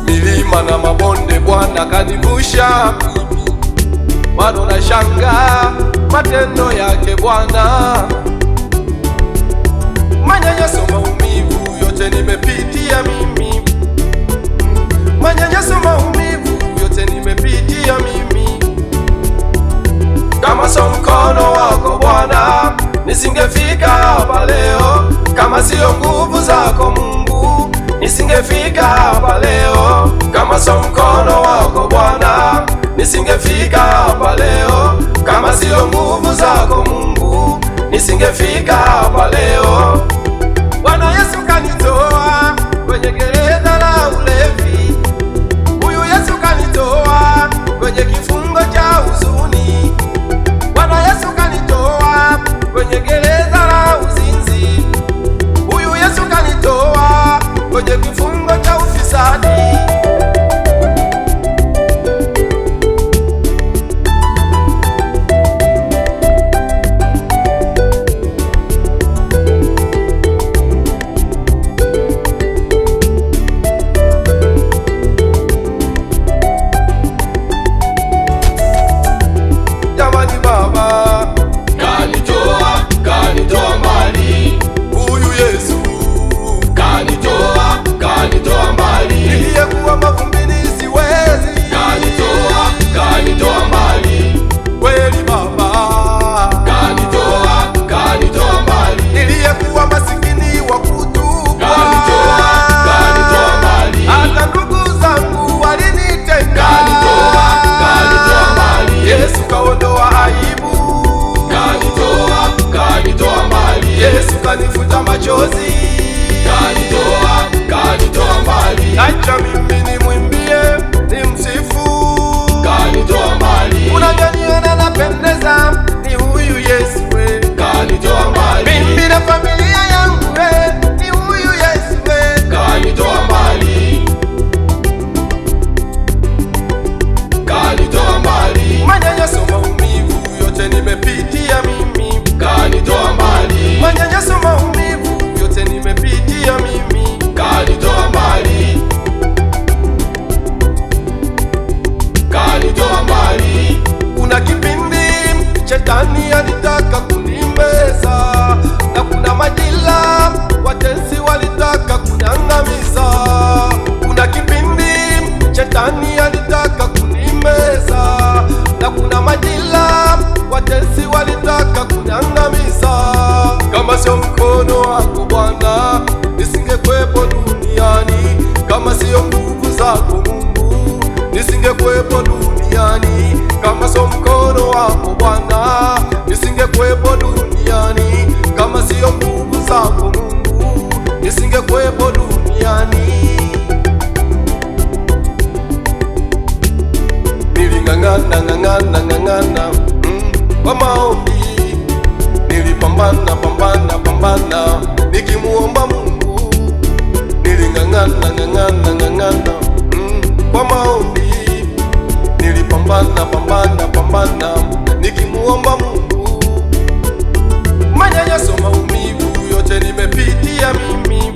Milima na mabonde Bwana kanivusha mimi, bado nashangaa matendo yake Bwana. Manyanyaso, maumivu yote nimepitia mimi, manyanyaso, maumivu yote nimepitia mimi. Kama sio mkono wako Bwana nisingefika hapa leo, kama sio nguvu zako Mungu nisingefika hapa leo, kama sio mkono wako Bwana nisingefika hapa leo, kama sio nguvu zako Mungu nisingefika hapa leo. Bwana Yesu kanitoa kwenye gereza la ulevi, huyu Yesu kanitoa kwenye kifungo cha huzuni. Bwana Yesu kanitoa kwenye gereza la uzinzi, huyu Yesu kanitoa kwenye kifungo cha ufisadi. Kanifuta machozi, kanitoa mbali. Acha mimi nimwimbie, nimsifu, kanitoa mbali. Unajaniona napendeza, ni huyu Yesu we, kanitoa mbali. Mimi na familia yangu we, ni huyu Yesu we, kanitoa mbali, kanitoa mbali. Manyanyaso, maumivu yote nimepitia mimi, kanitoa mbali. Manyanyaso, maumivu yote nimepitia mimi, kanitoa mbali, kanitoa mbali. Kuna kipindi shetani alitaka kunimeza, na kuna majira watesi walitaka kuniangamiza. Kuna kipindi shetani alitaka kunimeza, na kuna majira watesi walitaka kuniangamiza. Kama sio mkono wako Bwana nisingekuwepo duniani, kama sio nguvu zako Mungu nisingekuwepo duniani, kama sio mkono wako Bwana nisingekuwepo duniani, kama sio nguvu zako Mungu nisingekuwepo duniani. Niling'ang'ana kwa maombi, nilipambana nikimuomba Mungu. Niling'ang'ana kwa maombi, nilipambana nikimuomba Mungu. Manyanyaso, maumivu yote nimepitia mimi,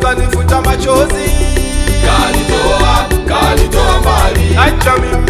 kanifuta machozi, kanitoa mbali. Acha mimi